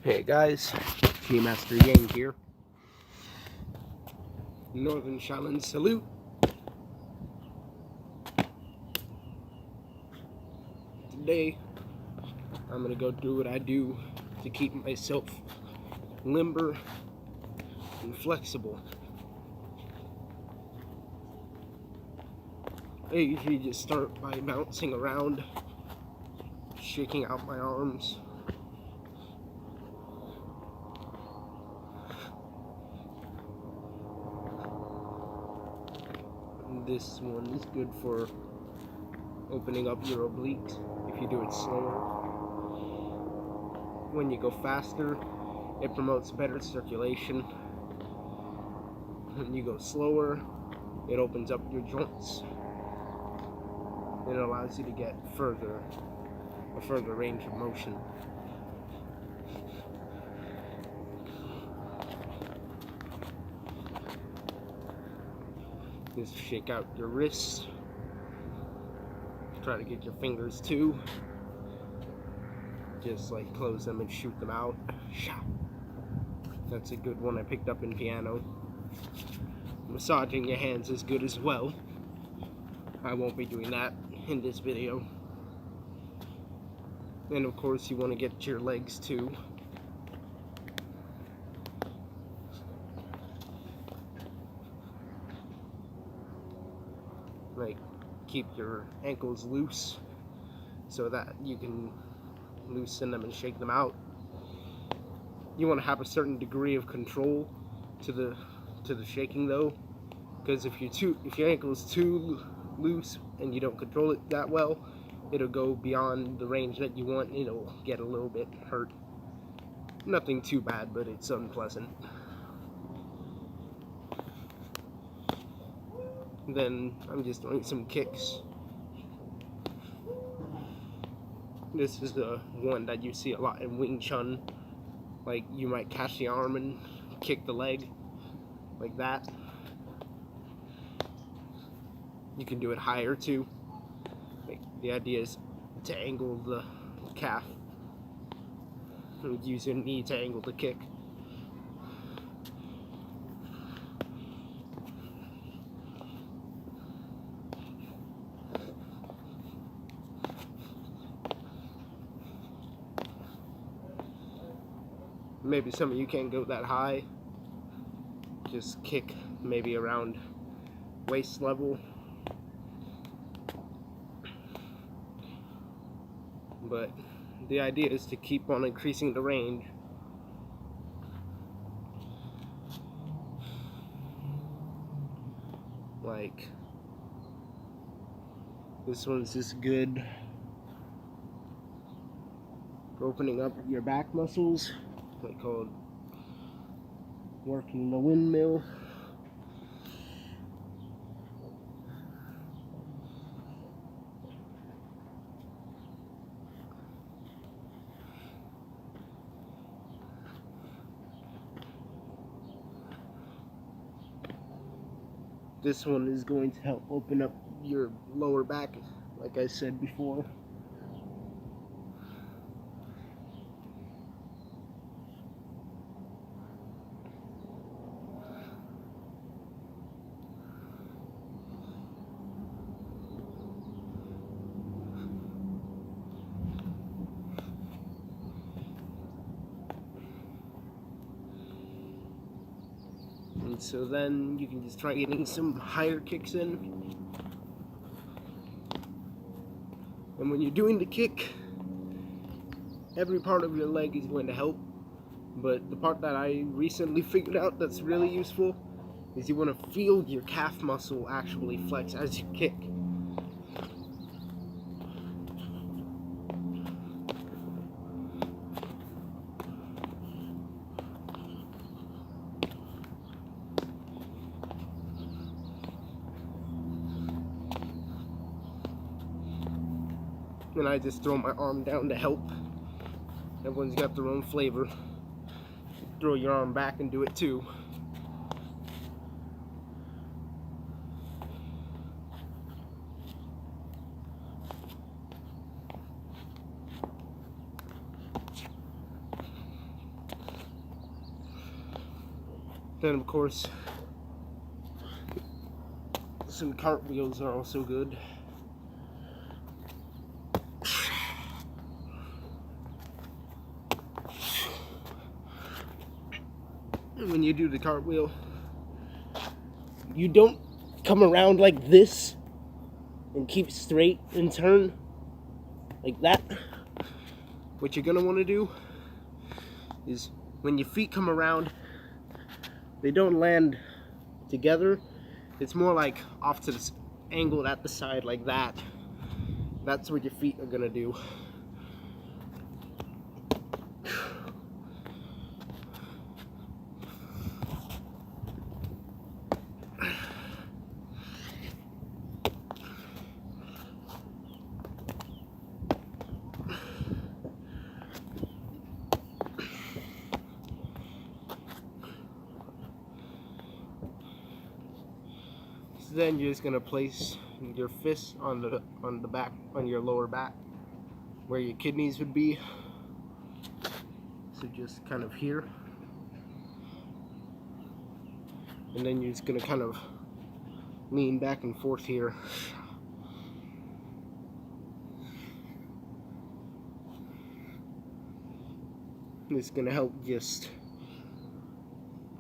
Hey guys, ChiMasterYang here. Northern Shaolin salute. Today, I'm gonna go do what I do to keep myself limber and flexible. I usually just start by bouncing around, shaking out my arms. This one is good for opening up your obliques if you do it slower. When you go faster, it promotes better circulation. When you go slower, it opens up your joints. It allows you to get a further range of motion. Just shake out your wrists. Try to get your fingers too. Just like close them and shoot them out. That's a good one I picked up in piano. Massaging your hands is good as well. I won't be doing that in this video. And of course you want to get your legs too. Like, keep your ankles loose so that you can loosen them and shake them out. You want to have a certain degree of control to the shaking though, because if your ankle is too loose and you don't control it that well, it'll go beyond the range that you want and it'll get a little bit hurt. Nothing too bad, but it's unpleasant. Then I'm just doing some kicks. This is the one that you see a lot in Wing Chun. Like, you might catch the arm and kick the leg like that. You can do it higher too. Like, the idea is to angle the calf and use your knee to angle the kick. Maybe some of you can't go that high. Just kick maybe around waist level. But the idea is to keep on increasing the range. Like, this one's just good for opening up your back muscles. Like, called working the windmill. This one is going to help open up your lower back, like I said before. And so then you can just try getting some higher kicks in. And when you're doing the kick, every part of your leg is going to help. But the part that I recently figured out that's really useful is you want to feel your calf muscle actually flex as you kick. And I just throw my arm down to help. Everyone's got their own flavor. Throw your arm back and do it too. Then of course, some cartwheels are also good. And when you do the cartwheel, you don't come around like this and keep straight and turn like that. What you're gonna want to do is when your feet come around, they don't land together. It's more like off to the angled at the side like that. That's what your feet are gonna do. Then you're just gonna place your fists on the back, on your lower back, where your kidneys would be. So just kind of here, and then you're just gonna kind of lean back and forth here. It's gonna help just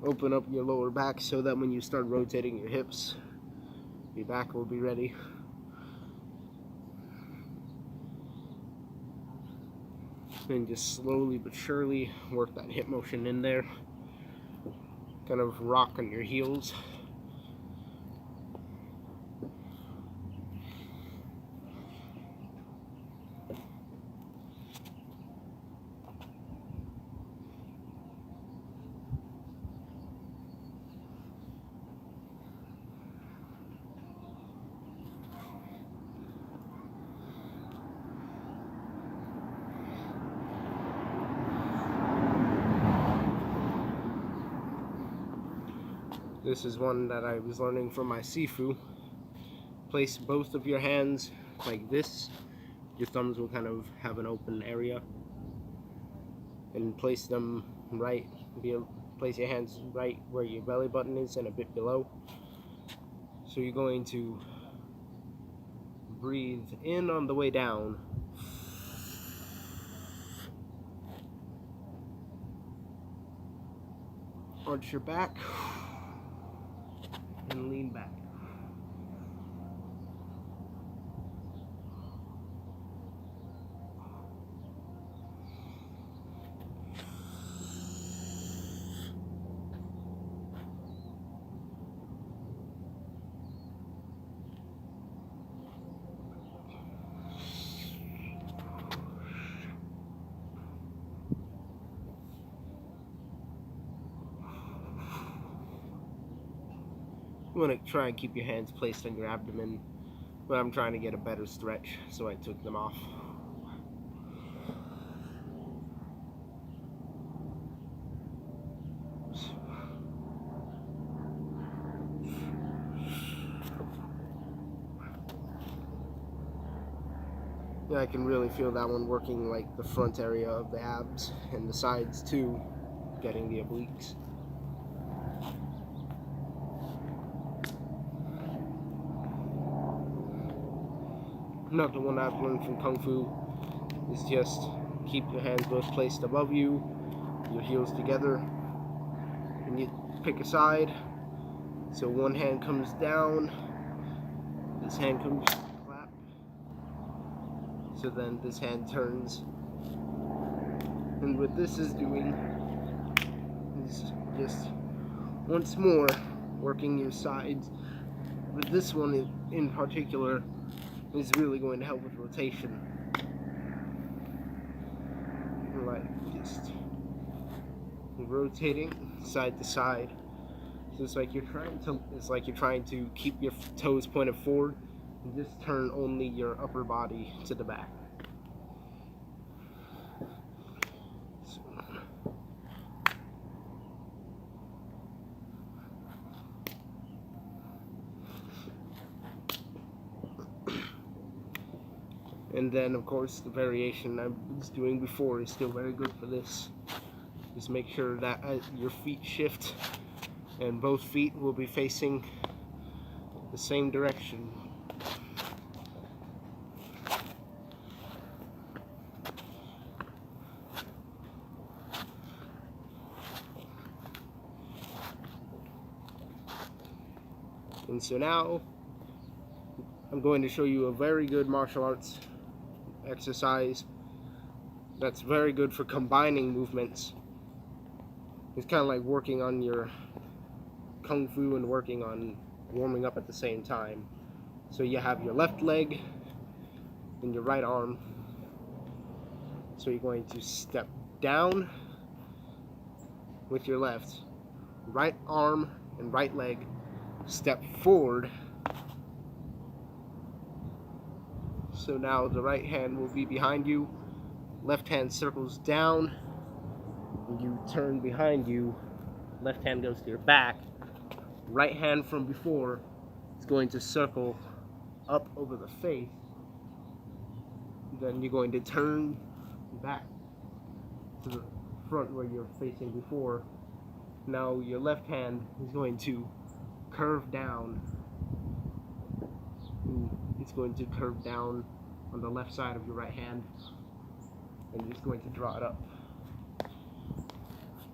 open up your lower back so that when you start rotating your hips, your back will be ready. Then just slowly but surely work that hip motion in there. Kind of rock on your heels. This is one that I was learning from my Sifu. Place both of your hands like this. Your thumbs will kind of have an open area. And place them right, place your hands right where your belly button is and a bit below. So you're going to breathe in on the way down. Arch your back. And lean back. You want to try and keep your hands placed on your abdomen, but I'm trying to get a better stretch, so I took them off. Yeah, I can really feel that one working like the front area of the abs and the sides too, getting the obliques. Another one I've learned from Kung Fu is just keep your hands both placed above you, your heels together, and you pick a side. So one hand comes down, this hand comes clap. So then this hand turns. And what this is doing is just once more working your sides. But this one in particular is really going to help with rotation. Like just rotating side to side. So it's like you're trying to keep your toes pointed forward and just turn only your upper body to the back. And then, of course, the variation I was doing before is still very good for this. Just make sure that your feet shift and both feet will be facing the same direction. And so now I'm going to show you a very good martial arts exercise that's very good for combining movements. It's kind of like working on your kung fu and working on warming up at the same time. So you have your left leg and your right arm. So you're going to step down with your left, right arm and right leg, step forward. So now the right hand will be behind you, left hand circles down, and you turn behind you, left hand goes to your back, right hand from before is going to circle up over the face, then you're going to turn back to the front where you're facing before. Now your left hand is going to curve down. It's going to curve down on the left side of your right hand, and you're just going to draw it up.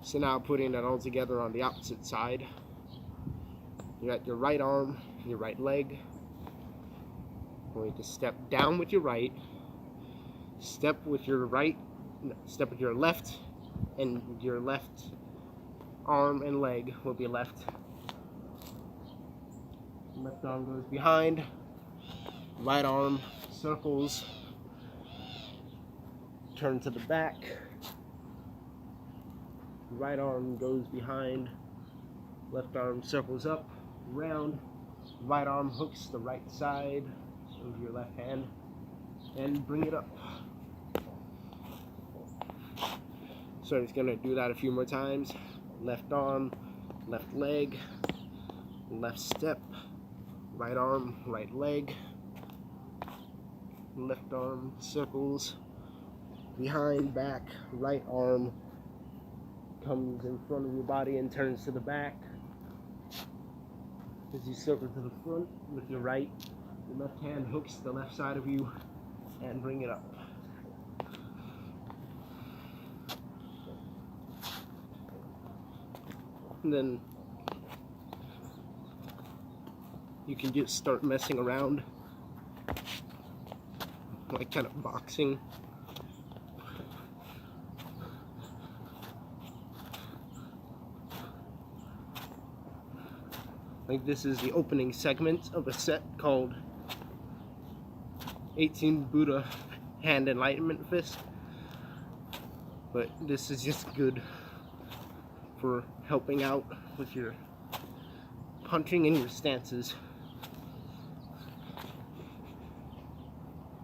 So now putting that all together on the opposite side, you're at your right arm, your right leg, going to step down with your right, step with your left, and your left arm and leg will be left. Left arm goes behind, right arm circles, turn to the back, right arm goes behind, left arm circles up, round, right arm hooks the right side of your left hand, and bring it up. So I'm just going to do that a few more times. Left arm, left leg, left step, right arm, right leg, left arm circles, behind, back, right arm comes in front of your body and turns to the back. As you circle to the front with your right, your left hand hooks the left side of you and bring it up. And then you can just start messing around, like kind of boxing. Like this is the opening segment of a set called 18 Buddha Hand Enlightenment Fist. But this is just good for helping out with your punching and your stances.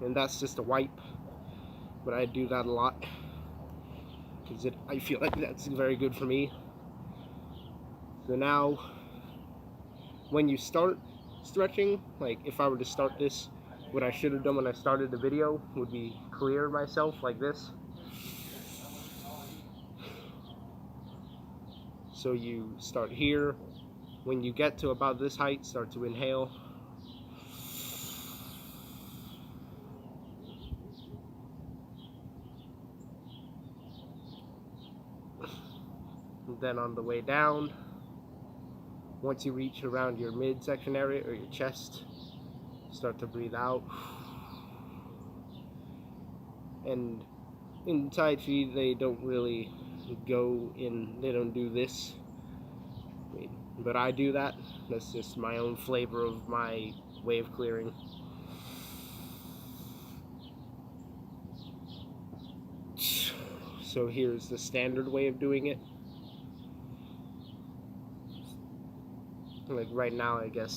And that's just a wipe, but I do that a lot because I feel like that's very good for me. So now when you start stretching, like if I were to start this, what I should have done when I started the video would be clear myself like this. So you start here. When you get to about this height, start to inhale. And then on the way down, once you reach around your midsection area or your chest, start to breathe out. And in Tai Chi, they don't really go in, they don't do this. But I do that. That's just my own flavor of my way of clearing. So here's the standard way of doing it. Like right now, I guess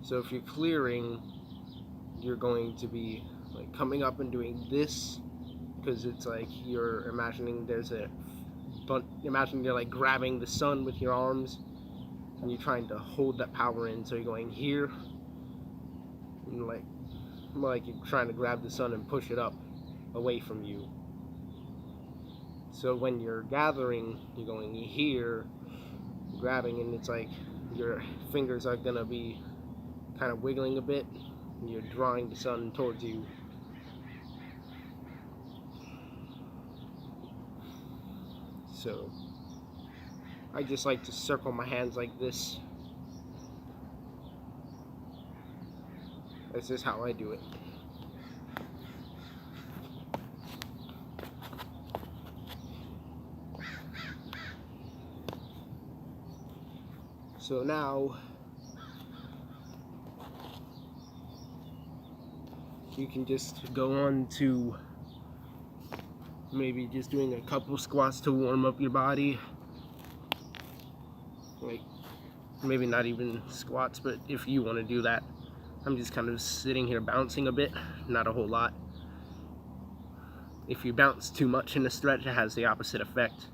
so if you're clearing, you're going to be like coming up and doing this, because it's like you're imagining imagine you're like grabbing the sun with your arms and you're trying to hold that power in. So you're going here and like you're trying to grab the sun and push it up away from you. So when you're gathering, you're going here, grabbing, and it's like your fingers are gonna be kind of wiggling a bit. And you're drawing the sun towards you. So I just like to circle my hands like this. This is how I do it. So now you can just go on to maybe just doing a couple squats to warm up your body. Like maybe not even squats, but if you want to do that, I'm just kind of sitting here bouncing a bit, not a whole lot. If you bounce too much in a stretch, it has the opposite effect,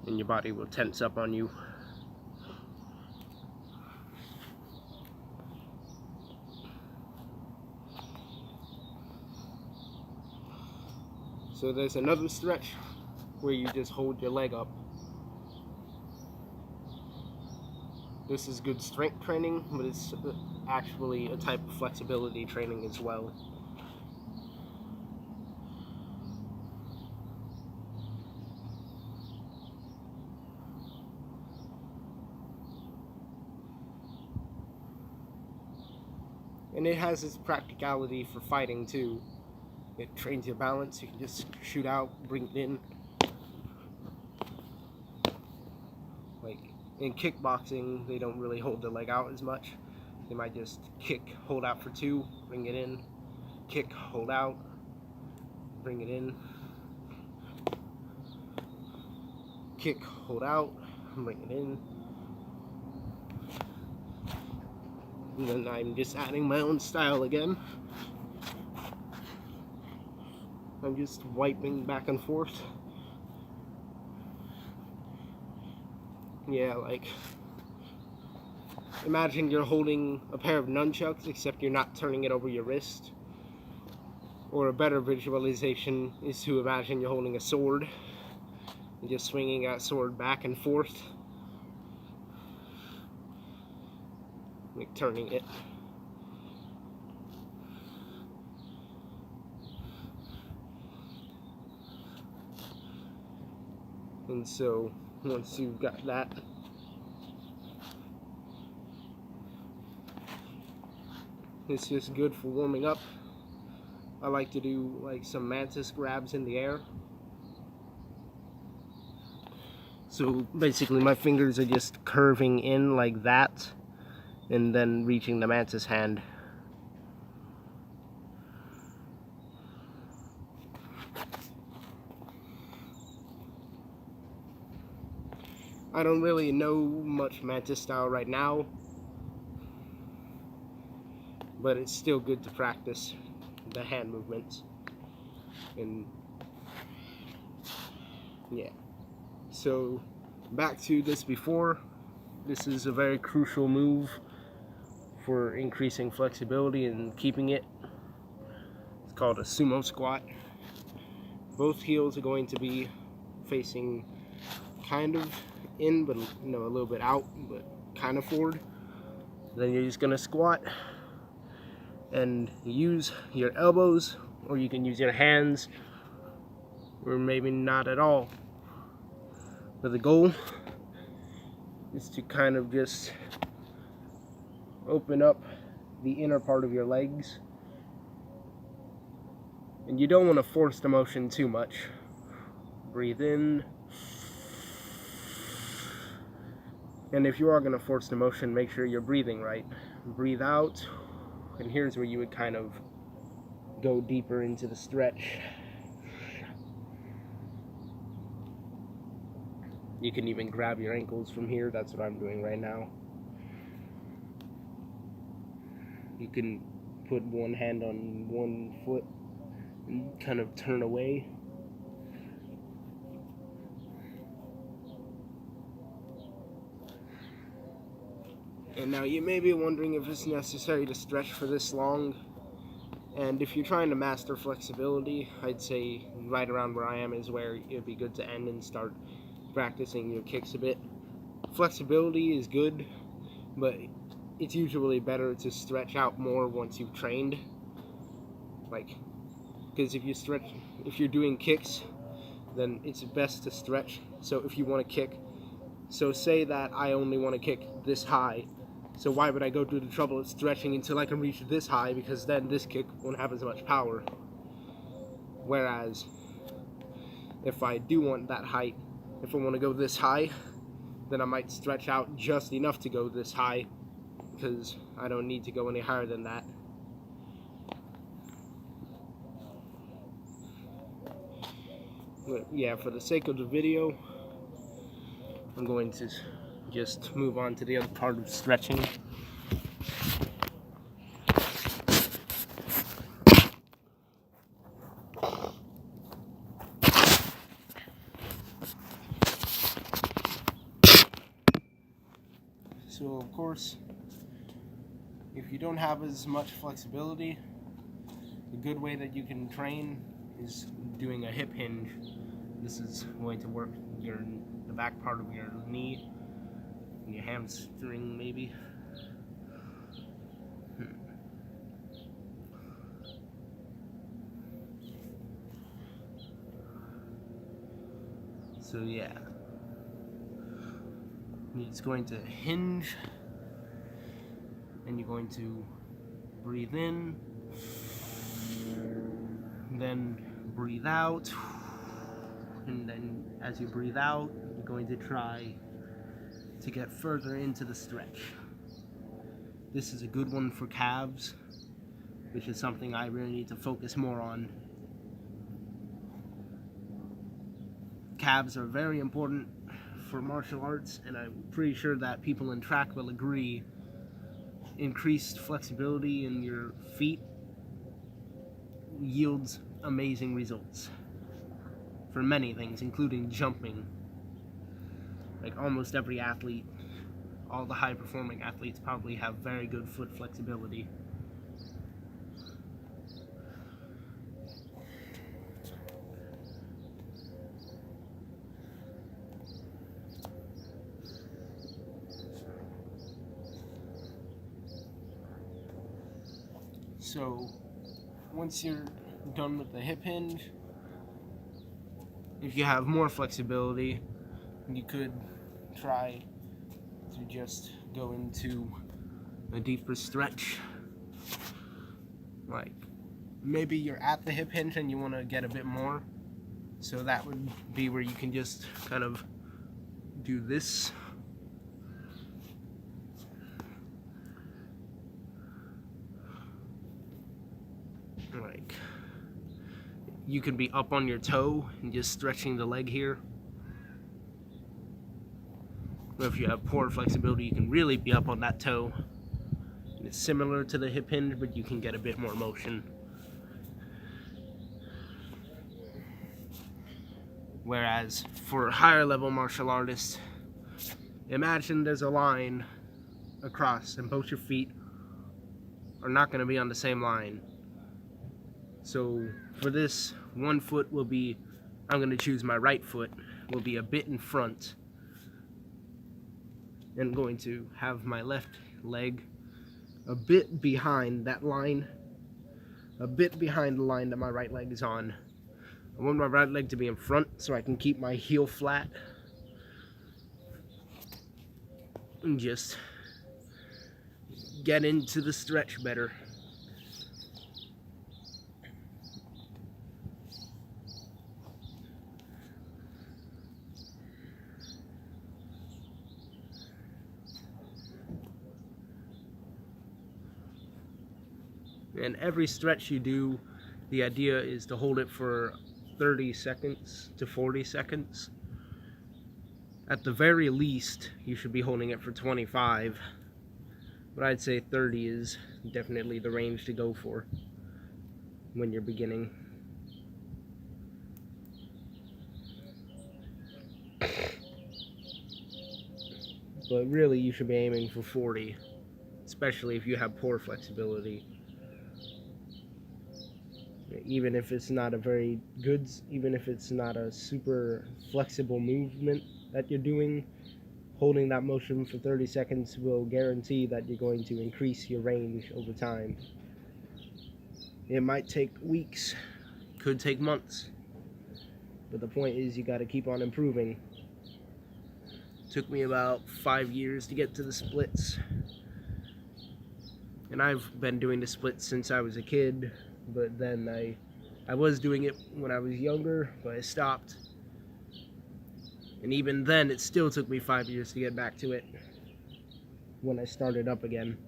and your body will tense up on you. So there's another stretch where you just hold your leg up. This is good strength training, but it's actually a type of flexibility training as well. And it has its practicality for fighting too. It trains your balance. You can just shoot out, bring it in. Like in kickboxing, they don't really hold their leg out as much. They might just kick, hold out for 2, bring it in. Kick, hold out, bring it in. Kick, hold out, bring it in. And then I'm just adding my own style again. I'm just wiping back and forth. Yeah, like imagine you're holding a pair of nunchucks, except you're not turning it over your wrist. Or a better visualization is to imagine you're holding a sword and just swinging that sword back and forth, like turning it. And so once you've got that, it's just good for warming up. I like to do like some mantis grabs in the air. So basically my fingers are just curving in like that and then reaching the mantis hand. I don't really know much mantis style right now, but it's still good to practice the hand movements. And yeah, so back to this before. This is a very crucial move for increasing flexibility and keeping it. It's called a sumo squat. Both heels are going to be facing kind of in, but a little bit out, but kind of forward. Then you're just gonna squat and use your elbows, or you can use your hands, or maybe not at all. But the goal is to kind of just open up the inner part of your legs. And you don't want to force the motion too much. Breathe in. And if you are going to force the motion, make sure you're breathing right. Breathe out. And here's where you would kind of go deeper into the stretch. You can even grab your ankles from here. That's what I'm doing right now. You can put one hand on one foot and kind of turn away. And now you may be wondering if it's necessary to stretch for this long. And if you're trying to master flexibility, I'd say right around where I am is where it'd be good to end and start practicing your kicks a bit. Flexibility is good, but it's usually better to stretch out more once you've trained. Like, because if you're doing kicks, then it's best to stretch. So if you want to kick, so say that I only want to kick this high, so why would I go through the trouble of stretching until I can reach this high, because then this kick won't have as much power. Whereas if I do want that height, if I want to go this high, then I might stretch out just enough to go this high, because I don't need to go any higher than that. But yeah, for the sake of the video, I'm going to just move on to the other part of stretching. So of course, if you don't have as much flexibility, a good way that you can train is doing a hip hinge. This is going to work the back part of your knee and your hamstring maybe. So yeah, it's going to hinge, and you're going to breathe in, then breathe out, and then as you breathe out, you're going to try to get further into the stretch. This is a good one for calves, which is something I really need to focus more on. Calves are very important for martial arts, and I'm pretty sure that people in track will agree. Increased flexibility in your feet yields amazing results for many things, including jumping. Like almost every athlete, all the high-performing athletes probably have very good foot flexibility. So once you're done with the hip hinge, if you have more flexibility, you could try to just go into a deeper stretch. Like maybe you're at the hip hinge and you want to get a bit more, so that would be where you can just kind of do this. Like you can be up on your toe and just stretching the leg here. Or if you have poor flexibility, you can really be up on that toe. And it's similar to the hip hinge, but you can get a bit more motion. Whereas for higher level martial artists, imagine there's a line across and both your feet are not going to be on the same line. So for this, one foot will be, I'm going to choose my right foot, will be a bit in front, and going to have my left leg a bit behind that line, a bit behind the line that my right leg is on. I want my right leg to be in front so I can keep my heel flat and just get into the stretch better. And every stretch you do, the idea is to hold it for 30 seconds to 40 seconds. At the very least, you should be holding it for 25. But I'd say 30 is definitely the range to go for when you're beginning. But really, you should be aiming for 40, especially if you have poor flexibility. even if it's not a very good, even if it's not a super flexible movement that you're doing. Holding that motion for 30 seconds will guarantee that you're going to increase your range over time. It might take weeks, could take months, but the point is you got to keep on improving. It took me about 5 years to get to the splits, and I've been doing the splits since I was a kid, but then I was doing it when I was younger, but I stopped. And even then, it still took me 5 years to get back to it when I started up again.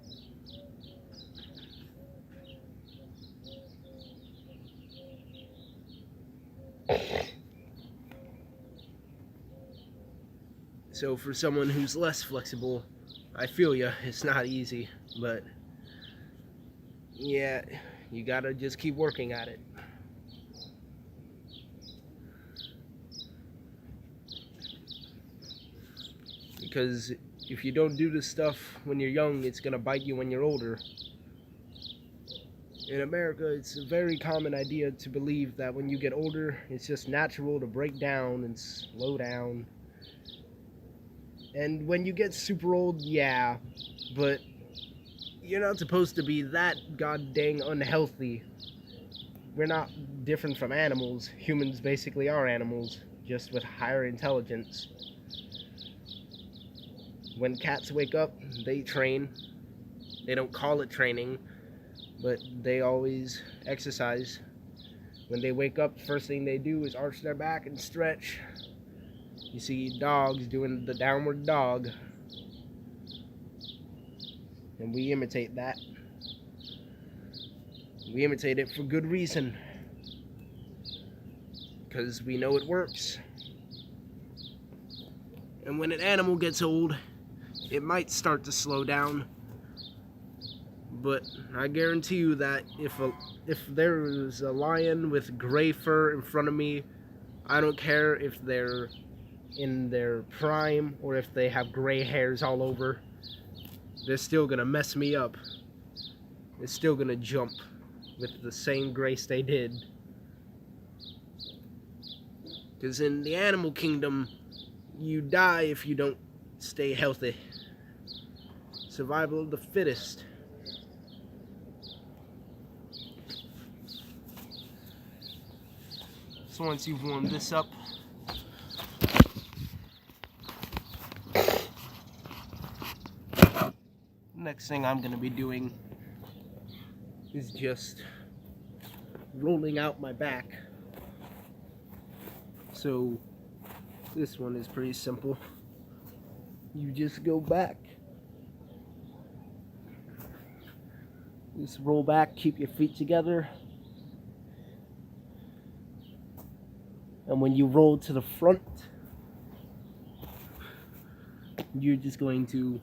So for someone who's less flexible, I feel ya, it's not easy, but yeah, you gotta just keep working at it. Because if you don't do this stuff when you're young, it's gonna bite you when you're older. In America, it's a very common idea to believe that when you get older, it's just natural to break down and slow down. And when you get super old, yeah, but you're not supposed to be that god dang unhealthy. We're not different from animals. Humans basically are animals, just with higher intelligence. When cats wake up, they train. They don't call it training, but they always exercise. When they wake up, first thing they do is arch their back and stretch. You see dogs doing the downward dog, and we imitate that. We imitate it for good reason, because we know it works. And when an animal gets old, it might start to slow down, but I guarantee you that if there is a lion with gray fur in front of me, I don't care if they're in their prime or if they have gray hairs all over, they're still gonna mess me up. They're still gonna jump with the same grace they did. Because in the animal kingdom, you die if you don't stay healthy. Survival of the fittest. So once you've warmed this up, next thing I'm going to be doing is just rolling out my back. So this one is pretty simple. You just go back. Just roll back, keep your feet together. And when you roll to the front, you're just going to,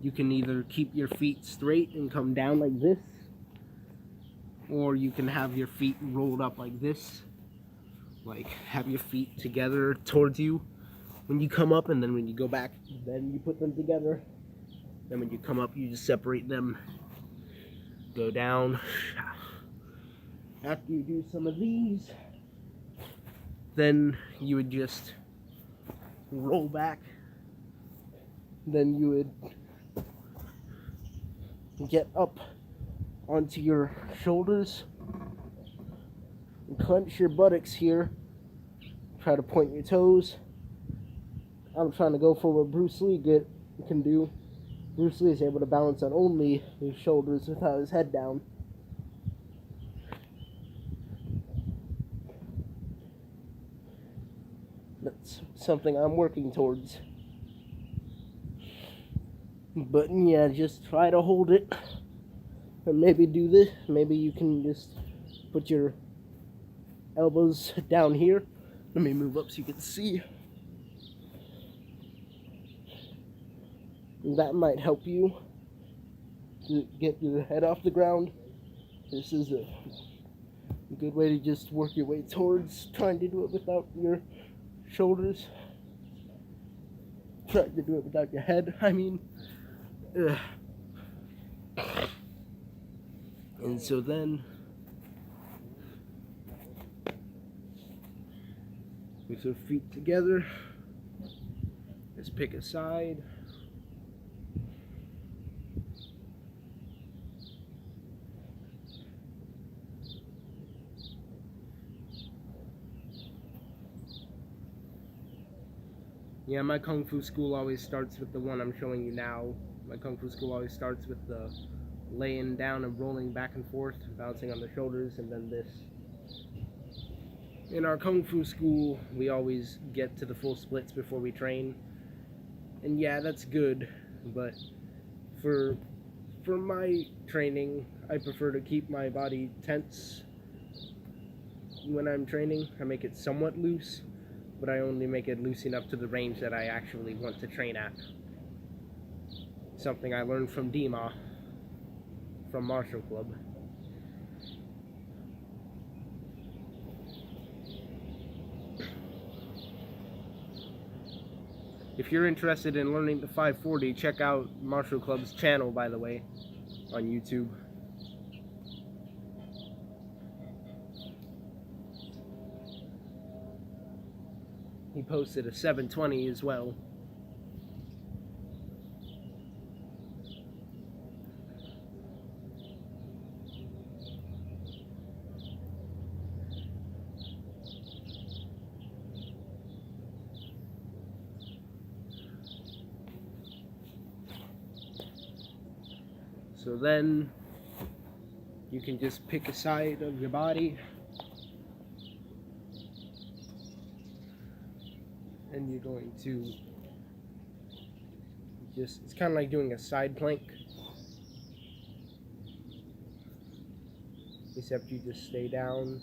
you can either keep your feet straight and come down like this, or you can have your feet rolled up like this. Like, have your feet together towards you when you come up, and then when you go back, then you put them together. Then when you come up, you just separate them. Go down. After you do some of these, then you would just roll back. Then you would get up onto your shoulders and clench your buttocks here. Try to point your toes. I'm trying to go for what Bruce Lee can do. Bruce Lee is able to balance on only his shoulders without his head down. That's something I'm working towards. But yeah, just try to hold it. And maybe do this. Maybe you can just put your elbows down here. Let me move up so you can see. That might help you to get your head off the ground. This is a good way to just work your way towards trying to do it without your shoulders. Try to do it without your head, I mean. And so then with your feet together. Let's pick a side. Yeah, my Kung Fu school always starts with the one I'm showing you now. My Kung Fu school always starts with the laying down and rolling back and forth, bouncing on the shoulders, and then this. In our Kung Fu school, we always get to the full splits before we train. And yeah, that's good, but for my training, I prefer to keep my body tense when I'm training. I make it somewhat loose, but I only make it loose enough to the range that I actually want to train at. Something I learned from Dima, from Martial Club. If you're interested in learning the 540, check out Martial Club's channel, by the way, on YouTube. He posted a 720 as well. So then you can just pick a side of your body and you're going to just, it's kind of like doing a side plank, except you just stay down.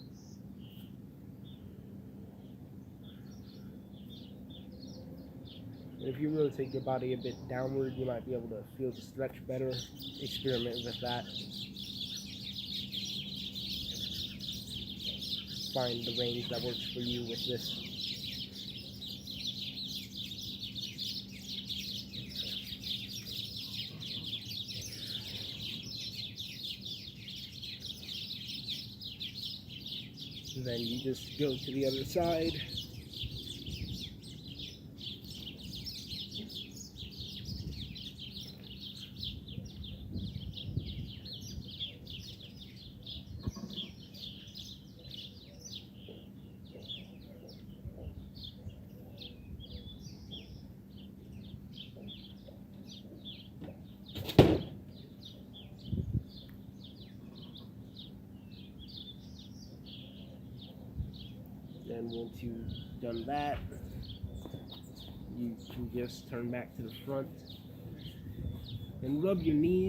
And if you rotate your body a bit downward, you might be able to feel the stretch better. Experiment with that. Find the range that works for you with this. And then you just go to the other side. And once you've done that, you can just turn back to the front and rub your knees.